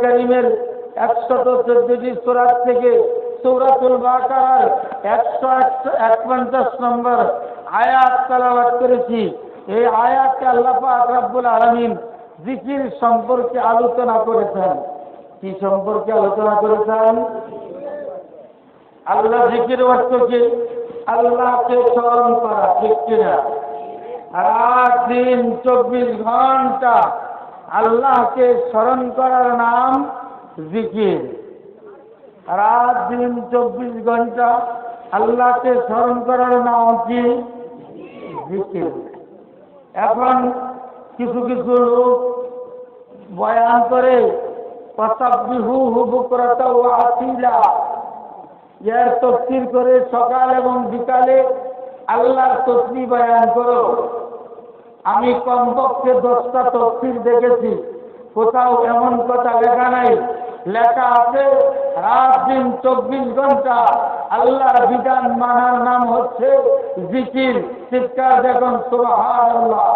কারীমের 114টি সূরা থেকে সূরাতুল বাকারার 151 নম্বর আয়াত তেলাওয়াত করেছি। এই আয়াতে আল্লাহ পাক রব্বুল আলামিন জিকির সম্পর্কে আলোচনা করেছেন। কি সম্পর্কে আলোচনা করেছেন? আল্লাহ জিকির অর্থ কি? আল্লাহকে স্মরণ করা, ঠিক কিনা? রাত দিন 24 ঘন্টা আল্লাহকে স্মরণ করার নাম জিকির। রাত দিন 24 ঘন্টা আল্লাহকে স্মরণ করার নাম কি? জিকির। এখন কিছু কিছু লোক বয়ান করে ফাসাব্বিহুহু বুকরাতা ওয়া আসিলা, এর তাফসীর করে সকাল এবং বিকালে আল্লাহর তাসবিহ বয়ান করো। আমি কমপক্ষে 10টা তাফসীর দেখেছি, কোথাও এমন কথা লেখা নাই। লেখা আছে রাত দিন 24 ঘন্টা আল্লাহর বিধান মানার নাম হচ্ছে জিকির। চিৎকার দেখুন সুবহানাল্লাহ।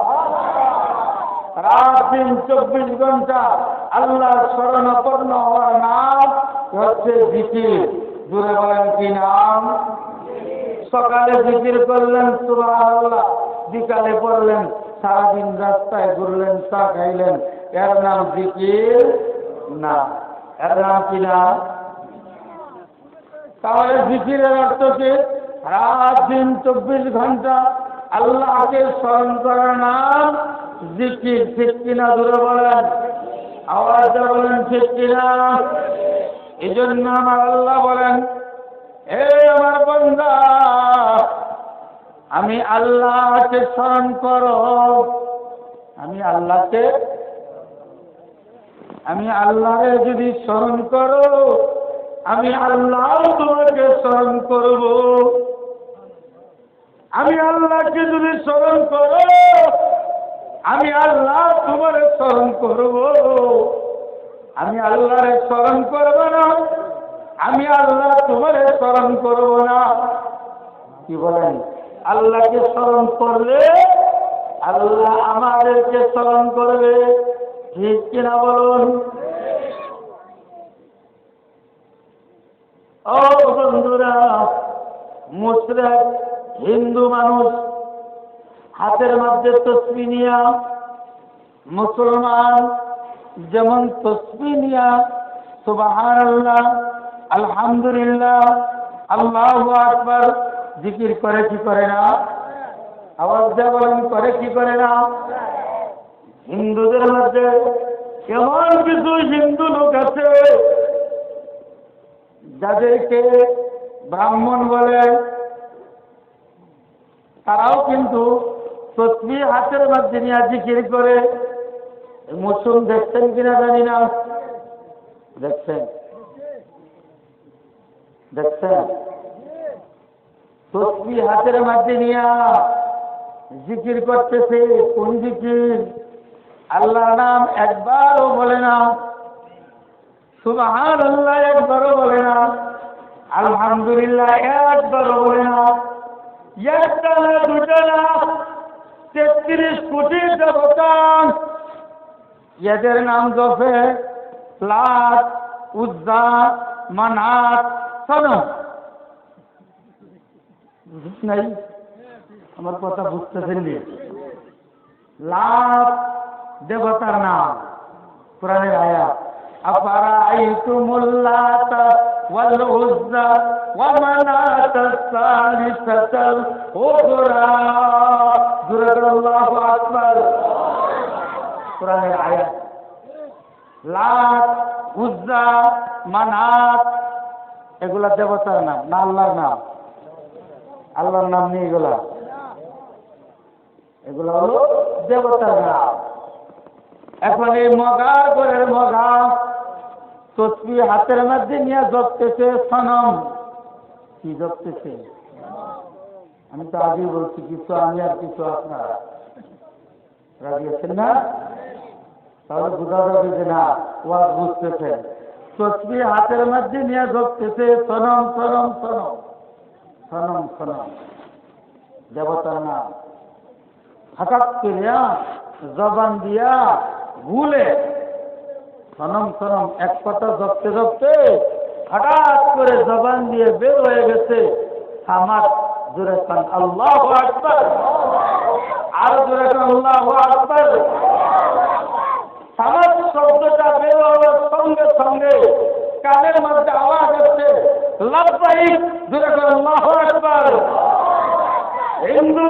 রাত দিন 24 ঘন্টা আল্লাহর শরণাপন্ন হওয়ার নাম হচ্ছে জিকির। জোরে বলেন কি নাম? সকালে জিকির করলেন সুবহানাল্লাহ, বিকালে পড়লেন, সারাদিন রাস্তায় ঘুরলেন, চা খাইলেন, এর নাম জিকির না। এর নাম কি না? তাহলে জিকিরের অর্থ কি? রাত দিন 24 ঘন্টা আল্লাহকে স্মরণ করার নাম জিকির। ঠিক কিনা? জোরে বলেন, আওয়াজ বলেন, ঠিক কিনা? এই জন্য আমার আল্লাহ বলেন, হে আমার বান্দা, আমি আল্লাহকে স্মরণ করো। আমি আল্লাহকে যদি স্মরণ করো, আমি আল্লাহ তোমাকে স্মরণ করব। আমি আল্লাহকে যদি স্মরণ করো, আমি আল্লাহ তোমার স্মরণ করব। আমি আল্লাহরে স্মরণ করব না, আমি আল্লাহ তোমার স্মরণ করব না। কি বলেন? আল্লাহকে স্মরণ করলে আল্লাহ আমাদেরকে স্মরণ করবে। ঠিক কিনা বলুন? ও বন্ধুরা, মুশরিক হিন্দু মানুষ হাতের মধ্যে তসবিহ নিয়া, মুসলমান যেমন তসবিহ নিয়া সুবহানাল্লাহ, আলহামদুলিল্লাহ, আল্লাহু আকবার জিকির করে কি করে না? আওয়াজ দিয়ে বলেন, করে কি করে না? হিন্দুদের মধ্যে এমন কিছু হিন্দু লোক আছে যাদেরকে ব্রাহ্মণ বলে, তারাও কিন্তু তসবিহ হাতের মধ্যে নিয়ে জিকির করে। মুসলিম দেখছেন কিনা জানি না, দেখছেন তসবিহ হাতের মধ্যে নিয়ে জিকির করতেছে। কোন জিকির? আল্লাহর নাম একবারও বলে না, সুবহানাল্লাহ একবারও বলে না, আলহামদুলিল্লাহ একবারও বলে না। একটা না, দুটা না, 33 কোটি দেবতা এদের নাম জপে লাত, উজ্জা, মানাত, সনম। নাই আমার কথা বুঝতেছেন? লাত দেবতার নাম, কোরআনের আয়াত। আফারাআইতুমুল লাতা ওয়াল উজ্জা ওয়া মানাতাস সালিসাতাল উখরা। আল্লাহু আকবার। কোরআনের আয়াত। লাত, উজ্জা, মানাত এগুলা দেবতার নাম না আল্লাহর নাম? আল্লাহর নাম নেই এগুলা, এগুলা হলো দেবতার নাম। এখন এই মগার ঘরের মগা তসবিহ হাতের মধ্যে নিয়ে জপতেছে সনম। কি জপতেছে? আমি তো আগেই বলছি, কিছু আমি আর কিছু আপনারা রাজি আছেন না? তাহলে বোঝা যাবে যে না, ওয়াজ বুঝতেছেন। তসবিহ হাতের মধ্যে নিয়ে জপতেছে সনম সনম সনম সনম সনম, দেবতার নাম। হঠাৎ করিয়া জবান দিয়া ভুলে সনম সনম এক কথা জপতে জপতে হঠাৎ করে জবান দিয়ে বের হয়ে গেছে সামাদ। জোরে কান আল্লাহু আকবার, আর জোরে কান আল্লাহু আকবার। সামাদ শব্দটা বের হওয়ার সঙ্গে সঙ্গে কানের মধ্যে আওয়াজ হচ্ছে লাব্বাইক, জোরে কান আল্লাহু আকবার। হিন্দু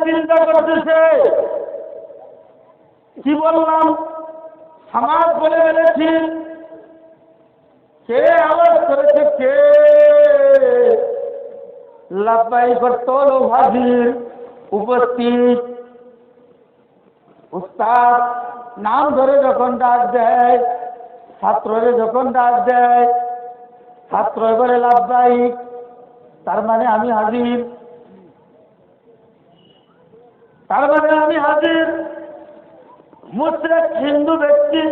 চিন্তা করতেছে কি বললাম, সমাজ বলে ফেলেছি, কে আওয়াজ করেছে, কে লাব্বাইক করতল হাজির উপস্থিত। উস্তাদ নাম ধরে যখন ডাক দেয়, ছাত্ররে যখন ডাক দেয়, ছাত্র এবারে লাব্বাইক, তার মানে আমি হাজির, তার মানে আমি হাজির। মুশরিক হিন্দু ব্যক্তি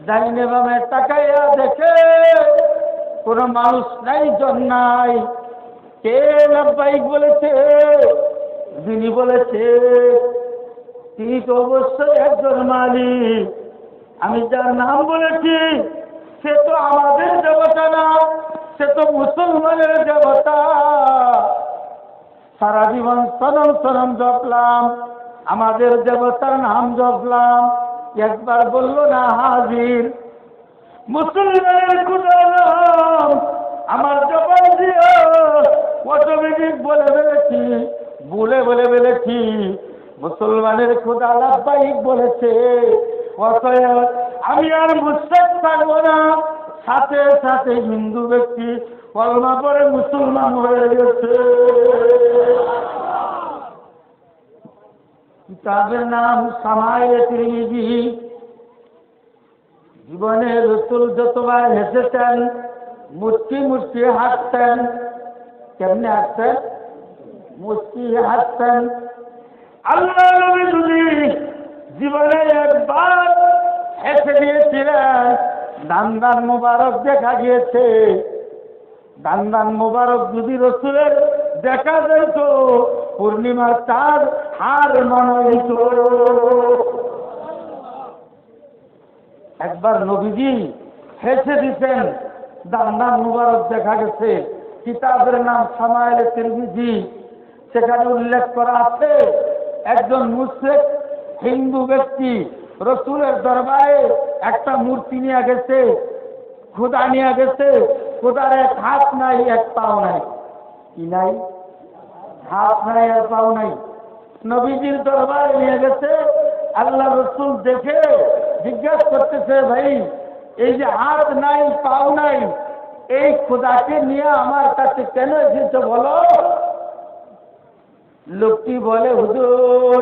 ডাইনে বামে তাকাইয়া দেখে কোন মানুষ নাই, জন নাই। কে লাব্বাইক বলেছে? যিনি বলেছে তিনি তো অবশ্যই একজন মালিক। আমি যার নাম বলেছি সে তো আমাদের দেবতা না, সে তো মুসলমানের দেবতা। সারা জীবন সনম সনম জপলাম, আমাদের দেবতার নাম জপলাম, একবার বললো না হাজির। মুসলমানের খোদা নাম আমার জবান দিয়ে অটোমেটিক বলে ফেলেছি, বলে ফেলেছি মুসলমানের খোদা লাব্বাইক বলেছে। অতএব আমি আর মুশরিক থাকবো না। সাথে সাথে হিন্দু ব্যক্তি কলমা পড়ে মুসলমান হয়ে গেছে। কিতাবের নাম শামাইলে তিরমিজি। জীবনে রাসূল যতবার হেসেছেন মুচকি মুচকি হাসতেন। কেমনে হাসতেন? মুচকি হাসতেন। আল্লাহ নবী যদি জীবনে একবার হেসে দিয়েছিলেন, দান মুবারক দেখা গিয়েছে। দান মুবারক যদি রাসূলের দেখা যেত, পূর্ণিমার চাঁদ হার মানাইত। একবার নবীজি হেসে দিতেন, দান মুবারক দেখা গেছে। কিতাবের নাম শামাইলে তিরমিজি। সেখানে উল্লেখ করা আছে একজন মুশরিক হিন্দু ব্যক্তি রাসূলের দরবারে একটা মূর্তি নিয়ে গেছে, খোদা নিয়ে গেছে। খোদার এক হাত নাই, এক পাও নাই। কি নাই? হাত নাই আর পাও নাই। নবীজির দরবারে নিয়ে গেছে। আল্লাহ রাসূল দেখে জিজ্ঞাসা করতেছে, ভাই এই যে হাত নাই পাও নাই, এই খোদাকে নিয়ে আমার কাছে কেন এসেছো বলো? লোকটি বলে, হুজুর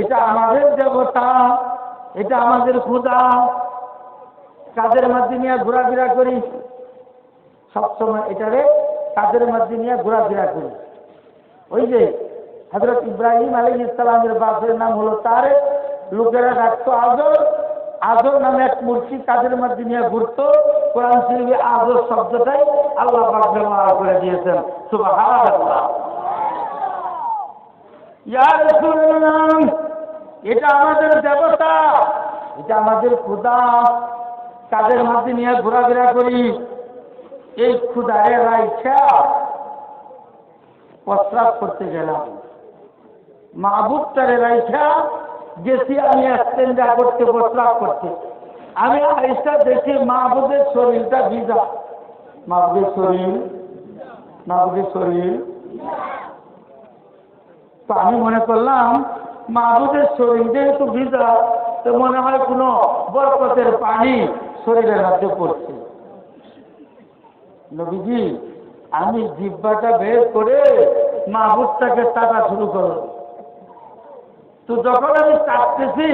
এটা আমাদের দেবতা, এটা আমাদের খোদা। কাদের মধ্যে নিয়ে ঘোরাফেরা করি সবসময়, এটারে কাদের মধ্যে নিয়ে ঘোরাফেরা করি। ওই যে হযরত ইব্রাহিম আলাইহিস সালামের বাপের নাম হলো তারেক, লোকেরা ডাকতো আজর। আজর নামে এক মূর্তি কাদের মধ্যে নিয়ে ঘুরতো। কোরআন শরীফে আজর শব্দটাই আল্লাহ পাক ব্যবহার করে দিয়েছেন। সুবহানাল্লাহ। ইয়া রাসূলুল্লাহ, এটা আমাদের দেবতা, এটা আমাদের খোদা, কাদের মধ্যে নিয়ে ঘোরাফেরা করি। এই খোদারে রাইখা প্রস্রাব করতে গেলাম, মাহবুবটারে রাইখা গেছি আমি স্টেন্ডা করতে, প্রস্রাব করতে। আমি আইসা দেখি মাহবুবের শরীরটা ভিজা। মাহবুবের শরীর তো আমি মনে করলাম মাহবুবের শরীর যেহেতু ভিজা, তো মনে হয় কোনো বরকতের পানি শরীরের মধ্যে পড়ছে। নবীজি আমি জিহ্বাটা বের করে মাহবুবটাকে চাটা শুরু করলাম। তো যখন আমি চাটতেছি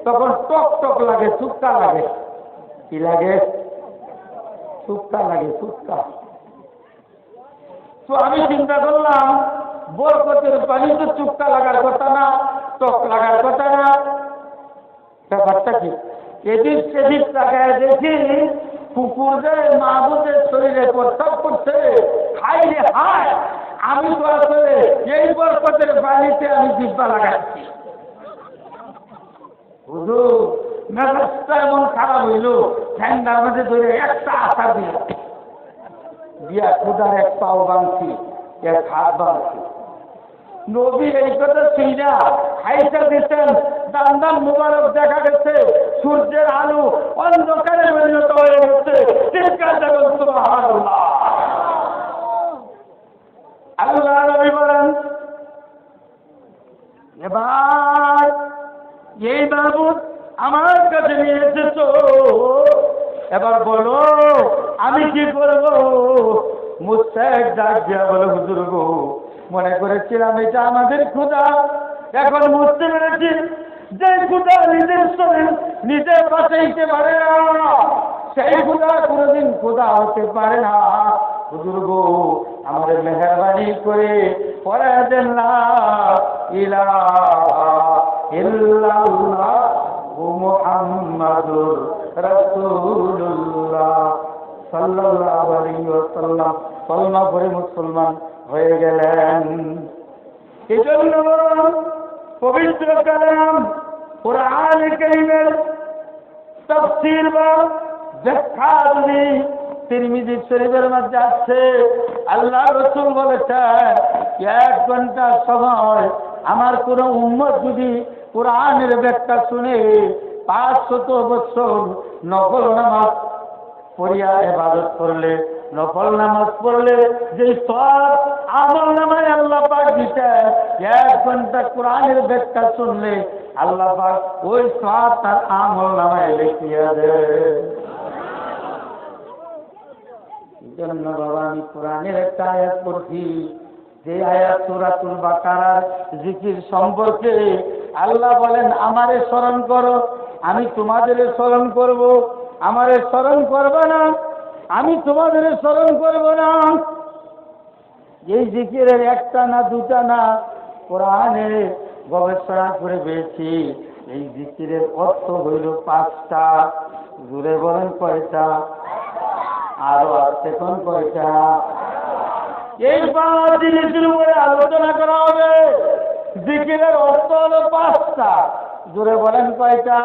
তখন টক টক লাগে, চুপকা লাগে। কি লাগে? চুপকা লাগে, চুপকা। তো আমি চিন্তা করলাম বরকতের পানি তো চুপকা লাগার কথা না, টক লাগার কথা না। ব্যাপারটা কি? এদিক সেদিক তাকায় দেখি কুকুরদের মাহবুবের শরীরে প্রস্রাব করছে। হাই রে হাই, আমি তো আসলে এই বরকতের পানিতে আমি জিহ্বা লাগাচ্ছি। হুজুর মেজাজটা এমন খারাপ হইল, ঠান্ডার মধ্যে ধরে একটা আশা দিয়া খুদার এক পাও বাঁধছি, এক হাত বাঁধছি। নবী এই কথা শুইনা হাইটা দিতেন, দাম দাম মুবারক দেখা গেছে, সূর্যের আলো অন্ধকারে পরিণত হয়ে গেছে। চিৎকার দেবেন সুবহানাল্লাহ। আল্লাহ নবী বলেন, এবার এই মাবুদ আমার কাছে নিয়ে এসেছো, এবার বলো আমি কি করব? মুস্তাক ডাক দিয়া বলে, হুজুর গো, মনে করেছিলাম এটা আমাদের খোদা, এখন বুঝতে পেরেছি যে খোদা নিজের শরীর নিজে বাঁচাইতে পারে না, সেই খোদা কোনোদিন খোদা হতে পারে না। হুজুর গো, আমাদের মেহরবানি করে পড়ে দেন না ইলাহা ইল্লাল্লাহু মুহাম্মাদুর রাসূলুল্লাহ সাল্লাল্লাহু আলাইহি ওয়াসাল্লাম। কলমা পড়ে মুসলমান হয়ে গেলেন। এই জন্য পবিত্র কালাম কুরআন কারীমের তাফসীর বা ব্যাখ্যা যদি তিরমিজি শরীফের মধ্যে আছে, আল্লাহ রাসূল বলেছেন 1 ঘন্টা সময় আমার কোন উম্মত যদি কুরআনের ব্যাখ্যা শুনে 500 বছর নফল নামাজ পড়িয়া ইবাদত করলে, নফল নামাজ পড়লে যে সওয়াব আমল নামায় আল্লাহ পাক দিতে, 1 ঘন্টা কোরআনের ব্যাখ্যা শুনলে আল্লাহ পাক ওই সওয়াব তার আমল নামায় লিখিয়ে দেয়। জন্য বাবা আমি কোরআনের একটা আয়াত পড়ছি, যে আয়াত সূরাতুল বাকারার জিকির সম্পর্কে আল্লাহ বলেন, আমারে স্মরণ করো, আমি তোমাদের স্মরণ করব। আমারে স্মরণ করবে না, আমি তোমাদের স্মরণ করব না। এই জিকিরের একটা না দুটা না, কোরআনে গবেষণা করে পেয়েছি এই জিকিরের অর্থ হইল 5টা। জুড়ে বলেন কয়টা? আরো আসতে কোন কয়টা? এই 5 জিনিসের উপরে আলোচনা করা হবে। জিকিরের অর্থ হলো 5টা। জুড়ে বলেন কয়টা?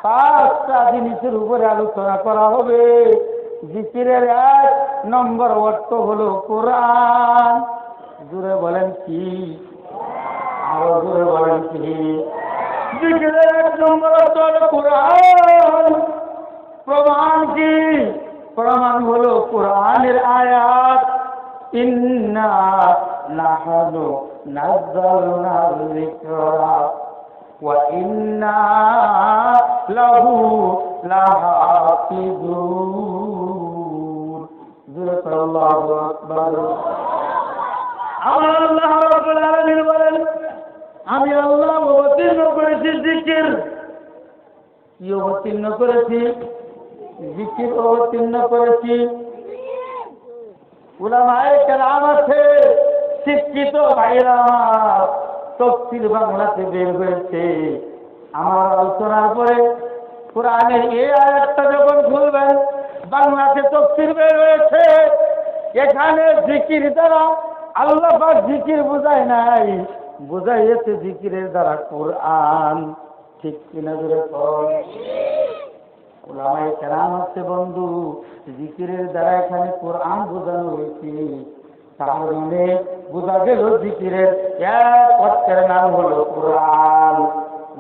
5টা জিনিসের উপরে আলোচনা করা হবে। জিকিরের 1 নম্বর অর্থ হলো কোরআন। জুড়ে বলেন কি? আরো জুড়ে বলেন কি? জিকিরের 1 নম্বর অর্থ হলো কোরআন। প্রমাণ কি? প্রমাণ হলো কোরআনের আয়াত, ইন্না নাহনু নাযালনা যিকরা ওয়া ইন্না লাহু লাহাফিজুন। আল্লাহু আকবার। আল্লাহ রাব্বুল আলামিন বলেন, আমি আল্লাহ অবতীর্ণ করেছি জিকির। কি অবতীর্ণ করেছি? জিকির অবতীর্ণ করেছি। উলামায়ে কেরাম আছে, শিক্ষিত ভাইরা, তাফসীর বাংলাতে বের হয়েছে। আমার আলোচনার পরে কোরআনের এই আয়াতটা যখন খুলবেন, বাংলাতে তাফসীর বের হয়েছে। এখানে জিকির দ্বারা আল্লাহ পাক জিকির বুঝায় নাই, বুঝাইয়েছে জিকিরের দ্বারা কোরআন। ঠিক কিনা জোরে বল? উলামায়ে কেরাম আছে বন্ধু, জিকিরের দ্বারা এখানে কোরআন বোঝানো হয়েছে। তাহলে বোঝা গেল জিকিরের 1 অর্থের নাম হলো কোরআন।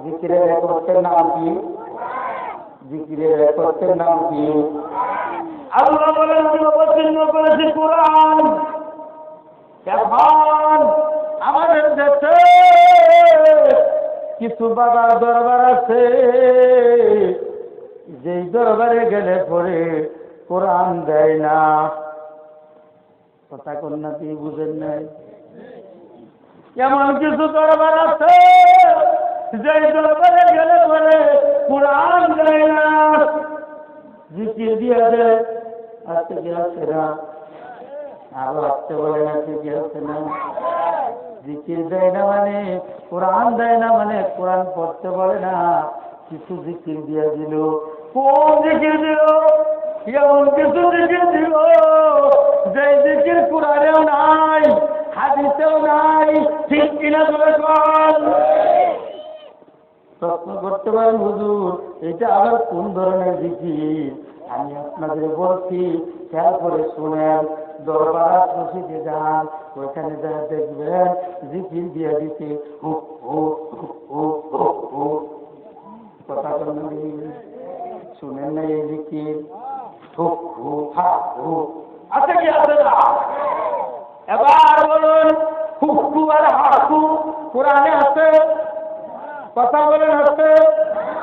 জিকিরের 1 অর্থের নাম কি? জিকিরের 1 অর্থের নাম কি? আল্লাহ বলেন, আমি অবতীর্ণ করেছি কোরআন। এখন আমাদের দেশে কিছু বাবার দরবার আছে, যেই দরবারে গেলে পরে কোরআন দেয় না। কথা কন্যা কি বুঝেন নাই? এমন কিছু দরবার আছে যেই দরবারে গেলে পরে কোরআন দেয় না, জিকির দিয়ে দেয়। আজকে কি আছে না? আরো আসতে বলে আছে কি আছে না? জিকির দেয় না মানে, কোরআন দেয় না মানে কোরআন পড়তে বলে না। কিছু জিকির দিয়ে দিল। কোন জিকির দিল? এমন কিছু জিকির দিল যে জিকির কোরআনেও নাই, হাদিসেও নাই। ঠিক কিনা বলে বল? প্রশ্ন করতে পারেন হুজুর এটা আবার কোন ধরনের জিকির? আমি আপনাদের বলছি, খেয়াল করে শুনেন। দরবার মসজিদে যান, ওইখানে যা দেখবেন জিকির দিয়ে দিতে হু হু হু হু হু। কথা বলেন, শুনেন না এই জিকির? হু হু হা হু আছে কি আছে না? এবার বলুন, হু হু আর হা হু কোরআনে আছে? কথা বলেন আছে?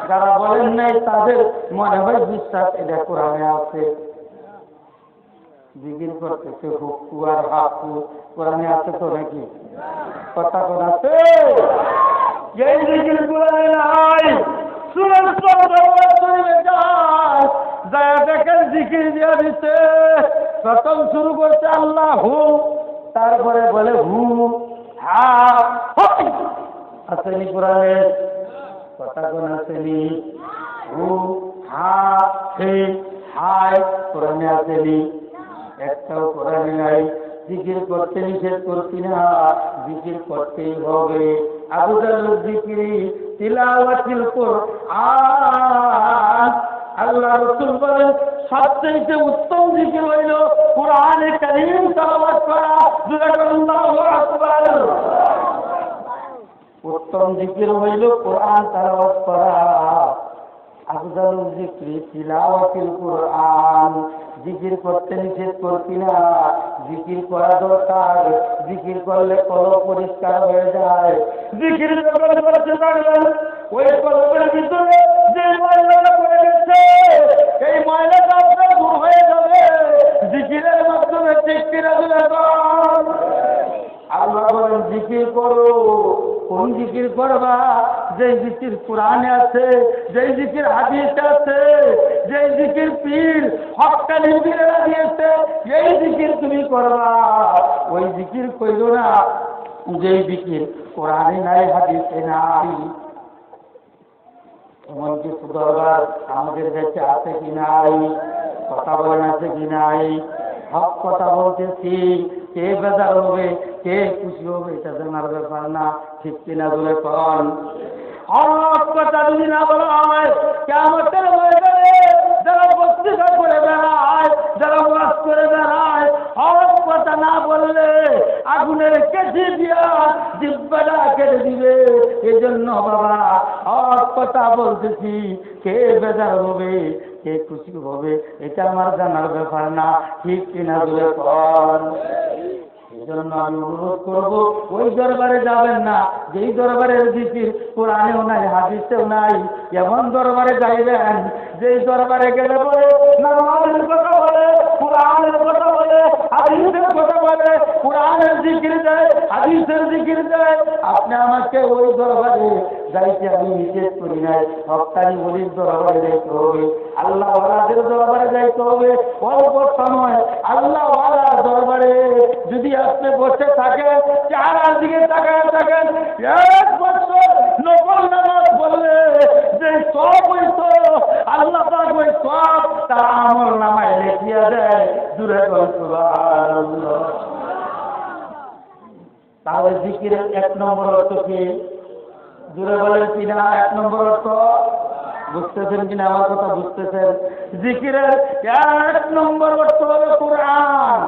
যারা বলেন নাই তাদের মনে হয় বিশ্বাস এটা কোরআনে আছে। জিকির করতেছে হুকু আর হাকু, কোরআনে আছে তো নাকি? কথা কোন আছে? এই জিকির কোরআনে নাই। শুনেন, যায় দেখেন জিকির দিয়ে দিচ্ছে। প্রথম শুরু করছে আল্লাহ হু, তারপরে বলে হু হা। আসেনি কোরআনে? কথা কোন আসেনি? হু হা হে হায় কোরআনে আসেনি? একটাও কোরআনে নাই। জিকির করতে নিষেধ করছি না, জিকির করতেই হবে। আবুদালুল জিকিরি তিলাওয়াতিল কুরআন। আল্লাহ রাসূল বলেন সবচেয়ে উত্তম জিকির হইল কোরআনে কারীম তেলাওয়াত করা। আল্লাহু আকবার। উত্তম জিকির হইল কোরআন তেলাওয়াত করা। আফজালুল যিকরি তিলাওয়াতুল কুরআন। জিকির করতে নিষেধ করছি না, জিকির করা দরকার। জিকির করলে কলব পরিষ্কার হয়ে যায়। জিকির যখন করতে পারবেন, ওই কলবের ভিতরে যে ময়লাটা পড়ে গেছে এই ময়লাটা আপনার দূর হয়ে যাবে জিকিরের মাধ্যমে। ঠিক কিনা বলেন? আল্লাহ বলেন জিকির করো। কোন জিকির করবা? যে জিকির কোরআনে আছে, যে জিকির হাদিসে আছে, যে জিকির পীর হক্কানি পীরেরা দিয়েছে, এই জিকির তুমি করবা। ওই জিকির কইল না যে জিকির কোরআনে নাই, হাদিসে নাই। এমন কিছু দরবার আমাদের কাছে আছে কি নাই? কথা বলেন আছে কি নাই? হক কথা বলতেছি। কে বেজার হবে, কে খুশি হবে এটা জানার ব্যাপার না। ঠিক কিনা বলে কন? হক কথা যদি না বলা হয়, কিয়ামতের ময়দানে যারা বক্তৃতা করে বেড়ায়, যারা ওয়াজ করে বেড়ায়, হক কথা না বললে আগুনের কেটে দিয়া জিহ্বাটা কেটে দিবে। এজন্য বাবা হক কথা বলতেছি। কে বেজার হবে, কে খুশি হবে এটা আমার জানার ব্যাপার না। ঠিক কিনা বলে কন? এই জন্য আমি অনুরোধ করবো, ওই দরবারে যাবেন না যেই দরবারের জিকির কোরআনেও নাই, হাদিসেও নাই। এমন দরবারে যাইবেন যেই দরবারে গেলে পরে নামাজের কথা বলে, কোরআনের কথা বলে, হাদিসের কথা বলে, কোরআনের জিকির দেয়, হাদিসের জিকির দেয়। আপনি আমাকে ওই দরবারে যাইতে আমি নিষেধ করি নাই। হক্কানি ওলির দরবারে যাইতে হবে, আল্লাহ ওয়ালাদের দরবারে যাইতে হবে। অল্প সময় আল্লাহ ওয়ালার দরবারে যদি আপনি বসে থাকেন, চেহারার দিকে তাকায় থাকেন, 1 বছর নফল নামাজ পড়লে যে সব হইতো আল্লাহ পাক ওই সব তার আমল নামায় লিখিয়া দেয়। জুড়ে বল সুবহানাল্লাহ। তাহলে জিকিরের 1 নম্বর অর্থ কি? জুড়ে বলেন কিনা? 1 নম্বর অর্থ বুঝতেছেন কিনা? আমার কথা বুঝতেছেন? জিকিরের 1 নম্বর অর্থ হলো কোরআন।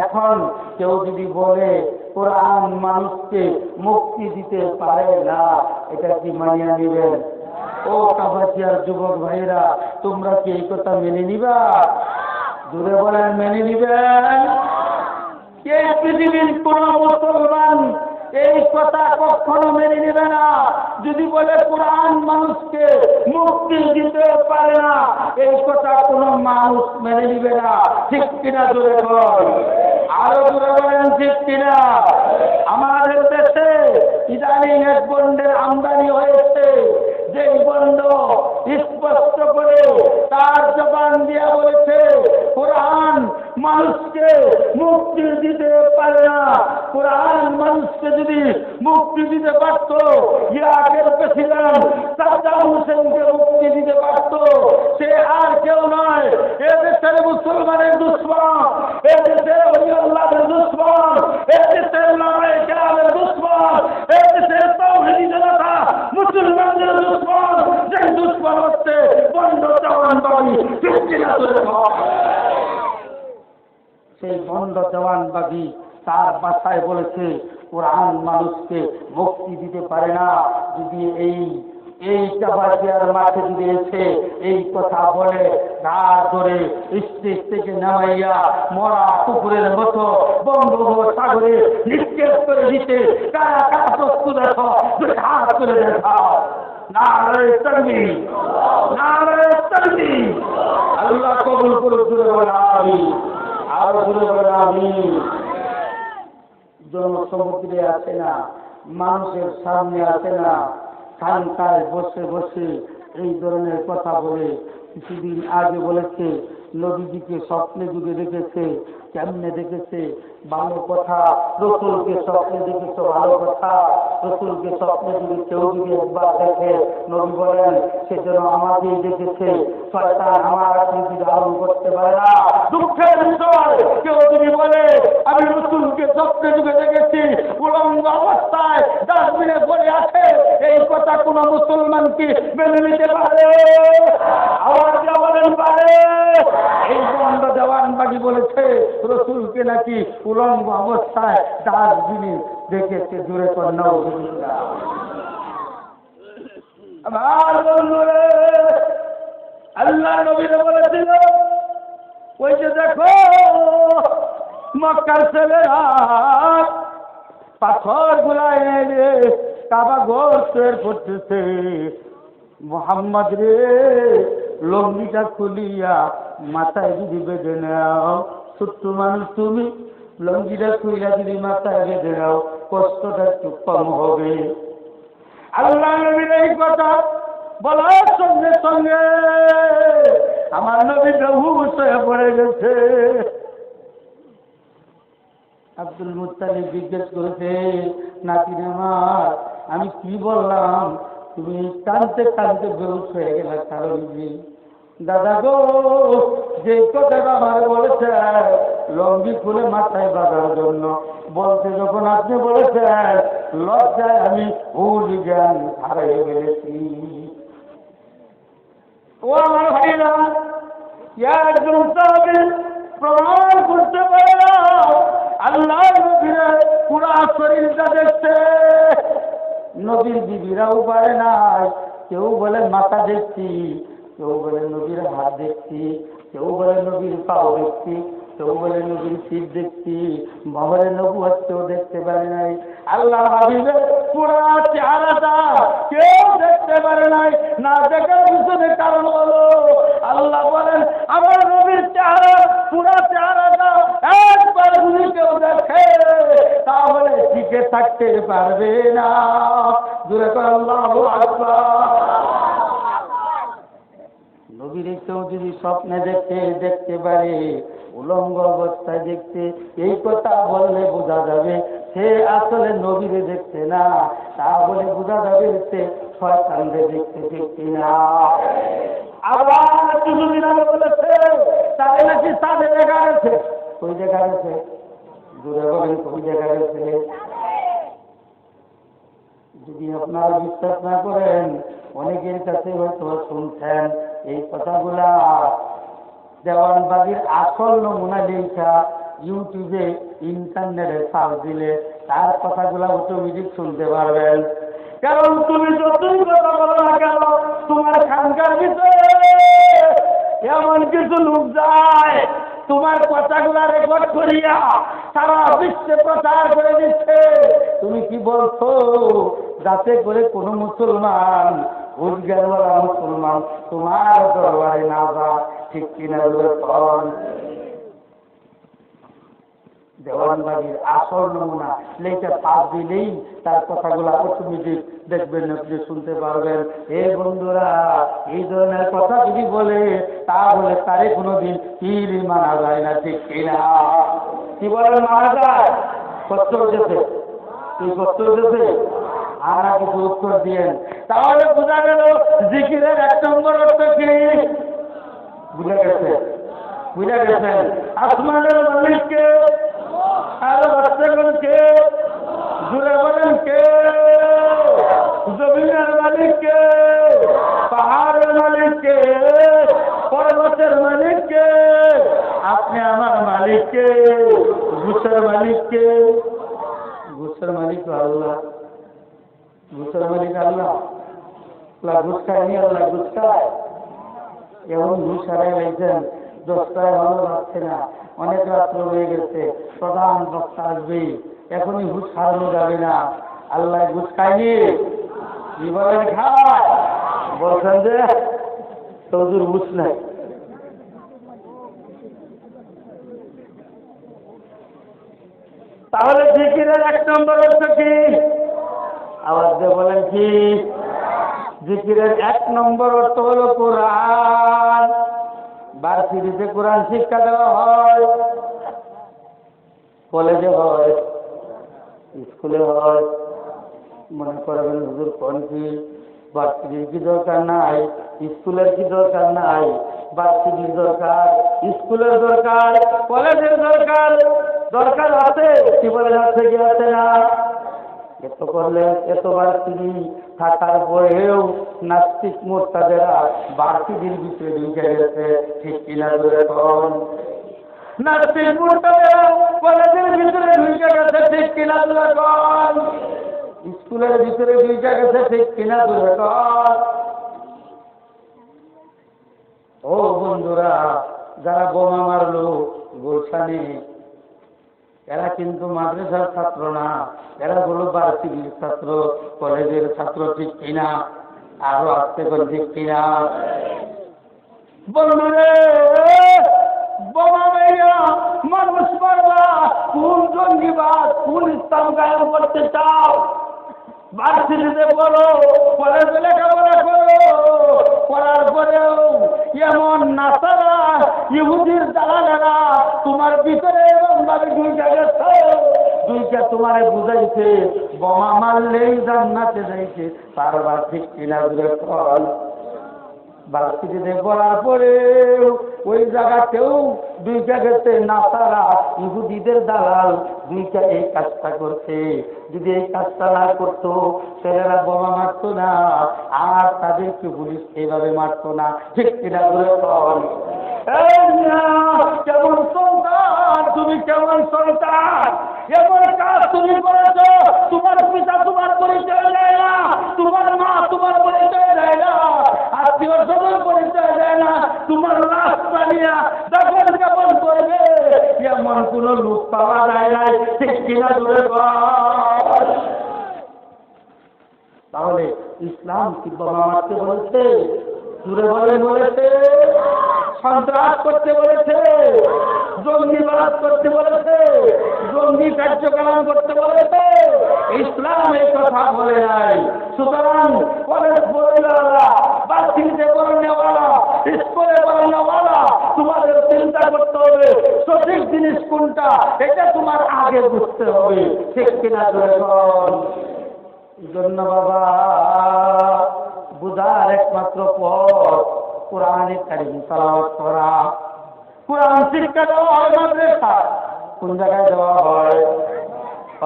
এখন কেউ যদি বলে কোরআন মানুষকে মুক্তি দিতে পারে না, এটা কি মানিয়ে নেবেন? ও কাবাসিয়ার যুবক ভাইরা, তোমরা কি এই কথা মেনে নিবা? জুড়ে বলেন মেনে নিবেন? এই পৃথিবীর কোন মুসলমান এই কথা কখনো মেনে নেবে না। যদি বলে কোরআন মানুষকে মুক্তি দিতে পারে না, এই কথা কোন মানুষ মেনে নিবে না। ঠিক কিনা জোরে বল? আরো জোরে বলেন ঠিক কিনা? আমাদের দেশে ইদানিং এক বন্ডের আমদানি হয়েছে, যে বন্ড স্পষ্ট করে তার জবান দিয়া বলেছে কোরআন মানুষকে মুক্তি দিতে পারে না। কোরআন মানুষকে যদি মুক্তি দিতে পারত, ইরাকের প্রেসিডেন্ট সাদ্দাম হোসেনকে মুক্তি দিতে পারত। সে আর কেউ নয়, এদেশের মুসলমানের দুশ্মন, এদেশের আল্লাহর দুশ্মন, এদেশের নামে কেরামের দুশ্মন, এদেশের তাওহীদি জনতা মুসলমানদের দেওয়ানবাগী সেই ভণ্ড দেওয়ানবাগী তার বাসায় বলেছে কোরআন মানুষকে মুক্তি দিতে পারে না যদি এই চাবাচিয়ার মাঠে যদি এসে এই কথা বলে ঘাড় ধরে স্টেজ থেকে নামাইয়া মরা কুকুরের মতো বঙ্গোপসাগরে নিক্ষেপ করে দিতে কারা কারা প্রস্তুত আছো হাত করে দেখাও। নারে তাকবীর, নারে তাকবীর। আল্লাহ কবুল করুক। জোরে বলে আমিন, আর জোরে বলে আমিন। জনসমুদ্রে আসে না, মানুষের সামনে আসে না, খানকায় বসে বসে এই ধরনের কথা বলে। কিছুদিন আগে বলেছে নবীজিকে স্বপ্নে যুগে দেখেছে। কেমনে দেখেছে? ভালো কথা। রসুলকে স্বপ্নে দেখেছে, ভালো কথা। রসুলকে স্বপ্নে যুগে কেউ যদি একবার দেখে, নবী বলেন সেজন্য আমাকেই দেখেছে। শয়তান আমার আকৃতি ধারণ করতে পারে না। দুঃখের বিষয়, কেউ যদি বলে আমি রসুলকে স্বপ্নে যুগে দেখেছি, উলঙ্গ অবস্থায় ডাস্টবিনে পড়ে আছে, এই কথা কোন মুসলমানকে মেনে নিতে পারে? আওয়াজ বলেন পারে? এই বন্ধ দেওয়ানবাগী বলেছে রসুলকে নাকি উলঙ্গ অবস্থায় ডাস্টবিনে দেখেছে। জোরে কন্যা আমার বন্ধুরে, আল্লাহ নবীরে বলেছিল ওই যে দেখো মক্কার ছেলেরা পাথর গুলায় এনে কাবা ঘর তৈরি করতেছে। মোহাম্মদ রে লঙ্গিটা খুলিয়া মাথায় যদি বেঁধে নাও, ছোট্ট মানুষ তুমি, লঙ্গিটা খুলিয়া যদি মাথায় বেঁধে নাও কষ্টটা একটু কম হবে। আল্লাহ নবীর এই কথা বলার সঙ্গে সঙ্গে আমার নবী বেহুশ হয়ে পড়ে গেছে। আব্দুল মুত্তালিব জিজ্ঞেস করেছে, নাতিন আমার আমি কি বললাম, তুমি কাঁদতে কাঁদতে বেহুশ হয়ে গেলে কারণ কি? দাদা গো, যে কথাটা আমার বলেছে লঙ্গি খুলে মাথায় বাঁধার জন্য বলতে যখন আপনি বলেছেন, লজ্জায় আমি ভুল জ্ঞান হারিয়ে ফেলেছি। ও আমার ভাইরা, একজন সাহাবী প্রমাণ করতে পারে না আল্লাহ নবীর পুরা শরীরটা দেখছে। নবীর বিবিরাও পারে নাই। কেউ বলে মাথা দেখছি, কেউ বলে নবীর হাত দেখছি, কেউ বলে নবীর পাও দেখছি, কেউ বলে নবীর পিঠ দেখছি। বাবারে নবুয়ত কেউ দেখতে পারে নাই। আল্লাহ হাবিবের পুরা চেহারাটা কেউ দেখতে পারে নাই। না দেখার পিছনে কারণ হলো আল্লাহ বলেন আমার নবীর চেহারা পুরা চেহারাটা একবার যদি কেউ দেখে তাহলে টিকে থাকতে পারবে না। জোরে করে আল্লাহু আকবার। নবীর কেউ যদি স্বপ্নে দেখতে পারে, উলঙ্গ অবস্থায় দেখতে, এই কথা বললে বোঝা যাবে সে আসলে নবীরে দেখছে না, তাহলে বোঝা যাবে সে শয়তানরে দেখতে না। আবার কিছুদিন আগে বলেছে তাহলে নাকি সাথে দেখা গেছে। কই দেখা গেছে? জোরে বলেন, কই দেখা গেছে? যদি আপনারা বিশ্বাস না করেন, অনেকের কাছে হয়তো শুনছেন এই কথাগুলা। দেওয়ানবাগীর আসল নমুনা লেখা ইউটিউবে ইন্টারনেটে সার্চ দিলে তার কথাগুলা অটোমেটিক শুনতে পারবেন। কারণ তুমি যতই কথা বলো না কেন, তোমার খানকার ভিতরে এমন কিছু লোক যায় তোমার কথাগুলা রেকর্ড করিয়া সারা বিশ্বে প্রচার করে দিচ্ছে। তুমি কি বলছো? যাতে করে কোনো মুসলমান উদ্গারওয়ালা মুসলমান তোমার দরবারে না যা। ঠিক কিনা? দেওয়ানবাগীর আসল নমুনা লেখা পাস দিলেই তার কথাগুলো অটোমেটিক দেখবেন, আপনি শুনতে পারবেন। এই বন্ধুরা, এই ধরনের কথা যদি বলে তাহলে তারে কোনোদিন পীর মানা যায় না। ঠিক কিনা? কি বলেন, মানা যায়? কষ্ট হচ্ছে, তুই কষ্ট হচ্ছে, আর কিছু উত্তর দিয়েন। তাহলে বোঝা গেল জিকিরের 1 নম্বর অর্থ কি? বুঝে গেছে? বুঝে গেছেন? আসমানের মালিককে, আর বাচ্চাগুলোকে জুড়ে বলেন কে? জমিনের মালিককে, পাহাড়ের মালিককে, জানে আমার মালিককে, ঘুষের মালিককে? ঘুষের মালিক আল্লাহ, ঘুষের মালিক আল্লাহ। ঘুষ খায়নি আল্লাহ, ঘুষ খায়। এমন ঘুষ হারাই লাগছেন, 10টায় ভালো যাচ্ছে না, অনেক রাত্র হয়ে গেছে, প্রধান বক্তা আসবেই, এখনই ঘুষ হারানো যাবে না। আল্লাহ ঘুষ খায়নি, কি বলেন খায়? বলছেন যে তদুর ঘুষ নাই। তাহলে জিকিরের 1 নম্বর হচ্ছে কি? আওয়াজ দিয়ে বলেন কি? জিকিরের 1 নম্বর অর্থ হলো কোরআন। ভার্সিটিতে কোরআন শিক্ষা দেওয়া হয়, কলেজে হয়, স্কুলে হয়। মনে করবেন হুজুর কোন কি ভার্সিটির কি দরকার নাই, স্কুলের কি দরকার নাই? ভার্সিটির দরকার, স্কুলের দরকার, কলেজের দরকার। দরকার আছে, কি বলে আছে কি আছে না? এত করলে এত ভার্সিটি থাকার পরেও নাস্তিক মোর্তাদেরা ভার্সিটির ভিতরে ঢুকে গেছে, ঠিক কিনা ধরে কন? নাস্তিক মোর্তাদেরা কলেজের ভিতরে ঢুকে গেছে, ঠিক কিনা ধরে কন? স্কুলের ভিতরে ঢুকে গেছে, ঠিক কিনা ধরে কন? ও বন্ধুরা, যারা বোমা মারলো গুলশানে, এরা কিন্তু মাদ্রাসার ছাত্র না, এরা হলো ভার্সিটির ছাত্র, কলেজের ছাত্র, ঠিক কিনা? আরো আসতে কোন ঠিক কিনা? বন্ধুরে, বোমা মেরা মানুষ মারবা, কোন জঙ্গিবাদ, কোন ইসলাম কায়েম করতে চাও? ভার্সিটিতে বলো, কলেজে লেখাপড়া করো, করার পরেও এমন নাসারা ইহুদির দালালেরা তোমার ভিতরে এরকম ভাবে ঢুকে গেছে, ঢুকে তোমারে বুঝাইছে বোমা মারলেই জান্নাতে যাইছে। তারবার ঠিক কিনা দূরে ফল। ভার্সিটিতে পড়ার পরে ওই জায়গাতেও দুইটা গেছে নাসারা ইহুদিদের দালাল, দুইটা এই কাজটা করছে। যদি এই কাজটা না করতো ছেলেরা বোমা মারতো না, আর তাদেরকে পুলিশ এইভাবে মারতো না, ঠিক কিনা বলে কল? কেমন সন্তান তুমি, কেমন সন্তান? এমন কাজ তুমি করেছো, তোমার পিতা তোমার পরিচয় দেয় না, তোমার মা তোমার পরিচয় দেয় না, আত্মীয় স্বজন পরিচয় দেয় না, তোমার রাস্তা নিয়ে যখন কেমন করবে এমন কোন লোক পাওয়া যায় নাই, ঠিক কিনা দূরে। তাহলে ইসলাম কি বোমা মারতে বলেছে? দূরে বলে বলেছে, সন্ত্রাস করতে বলেছে, জঙ্গিবাদ করতে বলেছে, জঙ্গি কার্যক্রম করতে বলেছে? ইসলাম এই কথা বলে নাই। সুতরাং কলেজ পড়ানোওয়ালা, ভার্সিটিতে পড়ানোওয়ালা, স্কুলে পড়ানোওয়ালা, তোমাদের চিন্তা করতে হবে সঠিক জিনিস কোনটা, এটা তোমার আগে বুঝতে হবে, ঠিক কিনা ধরেন? এই জন্য বাবা, বুঝার একমাত্র পথ কোরআনে কারীম তেলাওয়াত করা। কোরআন শিক্ষা দেওয়া হয় মাদ্রাসায়, কোন জায়গায় দেওয়া হয়?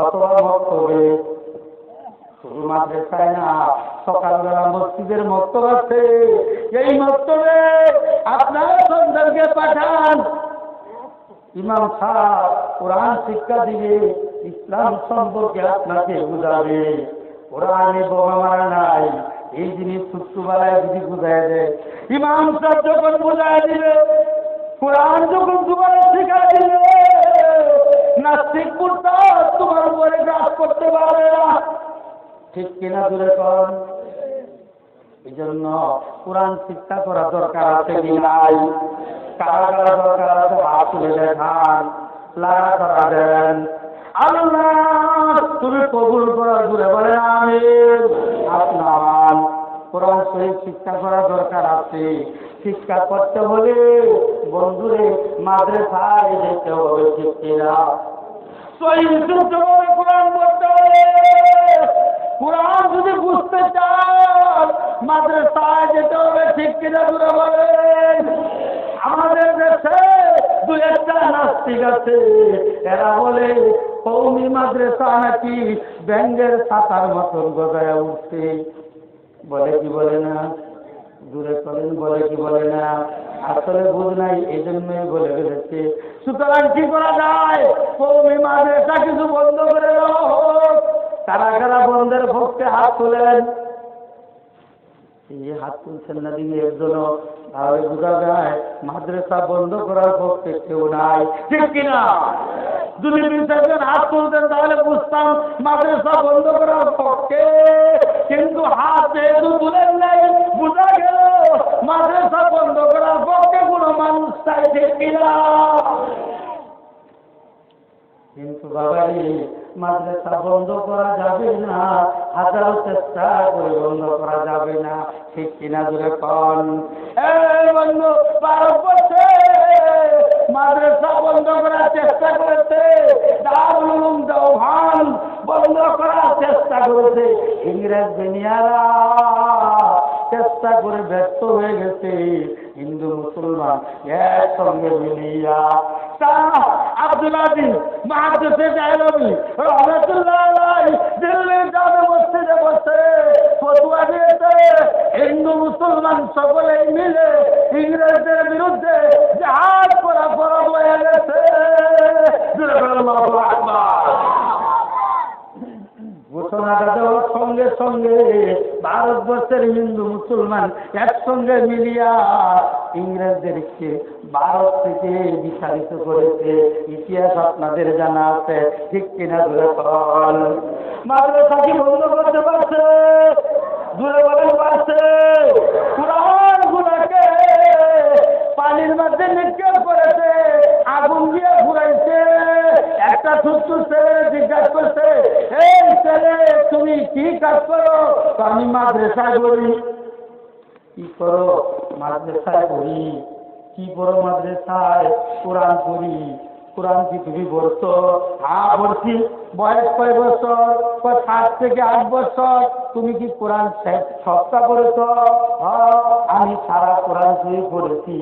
অথবা মক্তবে। শুধু মাদ্রাসায় না, সকালবেলা মসজিদের মক্তব আছে, এই মক্তবে আপনারা সন্তানকে পাঠান, ইমাম সাহেব কোরআন শিক্ষা দিবে, ইসলাম সম্পর্কে আপনাকে বুঝাবে। কোরআনে বোমা মারা নাই, এই জিনিস ছোট্টবেলায় যদি বুঝাই দেয়, ইমাম সাহেব যখন বুঝাই দিবে, কোরআন যখন তোমার শিখাই দিবে, নাস্তিক মুরতাদ তোমার উপরে গ্রাস করতে পারবে না, ঠিক কিনা দূরে কর? এই জন্য কোরআন শিক্ষা করা দরকার আছে কি নাই? কারা কারা দরকার আছে হাত তুলে দেখান, লাগা করা দেন। আল্লাহ তুমি কবুল করার দূরে বলেন আমিন। আপনার কোরআন শরীফ শিক্ষা করা দরকার আছে। শিক্ষা করতে হলে বন্ধুরে মাদ্রাসায় যেতে হবে, ঠিক কিনা? কোরআন পড়তে হবে। কোরআন যদি বুঝতে চান মাদ্রাসায় যেতে হবে, ঠিক কিনা দূরে বলেন? আমাদের দেশে দু একটা নাস্তিক আছে, এরা বলে কওমি মাদ্রাসা নাকি ব্যাঙ্গের ছাতার মতন গজায় উঠছে। বলে কি বলে না? দূরে চলেন, বলে কি বলে না? আসলে বুঝ নাই, এই জন্যই বলে ফেলেছে। সুতরাং কি করা যায়? কওমি মাদ্রাসা কিছু বন্ধ করে দেওয়া হোক। কারা কারা বন্ধের পক্ষে হাত তোলেন? এই হাত তুলছেন না দিকে একজনও, তাহলে বোঝা যায় মাদ্রাসা বন্ধ করার পক্ষে কেউ নাই, ঠিক কিনা? যদি ২-৪ হাত তুলতেন তাহলে বুঝতাম মাদ্রাসা বন্ধ করার পক্ষে। কিন্তু হাত যেহেতু তুলেন নাই, বোঝা গেল মাদ্রাসা বন্ধ করার পক্ষে কোনো মানুষ চাই, ঠিক কিনা? কিন্তু বাবারি, মাদ্রাসা বন্ধ করা যাবে না, হাজারো চেষ্টা করে বন্ধ করা যাবে না, ঠিক কিনা জোরে কন? এই বন্ধু, ভারতবর্ষে মাদ্রাসা বন্ধ করার চেষ্টা করেছে, দারুল উলুম দেওবন্দ বন্ধ করার চেষ্টা করেছে, ইংরেজ বেনিয়ারা চেষ্টা করে ব্যর্থ হয়ে গেছে। হিন্দু মুসলমান একসঙ্গে মিলিয়া আব্দুল আজিজ মুহাদ্দিস দেহলভী রাহমাতুল্লাহ আলাইহি দিল্লির জামে মসজিদে বসে ফতোয়া দিয়েছে, হিন্দু মুসলমান সকলেই মিলে ইংরেজদের বিরুদ্ধে জিহাদ করা ফরজ হয়ে গেছে। আল্লাহু আকবার। ঘোষণাটা দেওয়ার সঙ্গে সঙ্গে ভারতবর্ষের হিন্দু মুসলমান একসঙ্গে মিলিয়া ইংরেজদেরকে ভারত থেকে বিতাড়িত করেছে। ইতিহাস আপনাদের জানা আছে, ঠিক কিনা জোরে বল? মাদ্রাসা কি বন্ধ করতে পারছে? জোরে বলেন, পারছে? কুরআন গুলোকে পানির মধ্যে নিক্ষেপ করেছে, আগুন দিয়ে ঘুরাইছে। একটা ছোট্ট ছেলে জিজ্ঞাসা করছে, এই ছেলে তুমি কি কাজ করো? আমি মাদ্রাসায় পড়ি। কি করো? মাদ্রাসায় পড়ি। কি করো মাদ্রাসায়? কোরআন পড়ি। কোরআন কি তুমি পড়ছো? হ্যাঁ পড়ছি। বয়স কয় বছর? 7 থেকে 8 বছর। তুমি কি কোরআন সপ্তাহ পড়েছ? আমি সারা কোরআন শরীফ পড়েছি।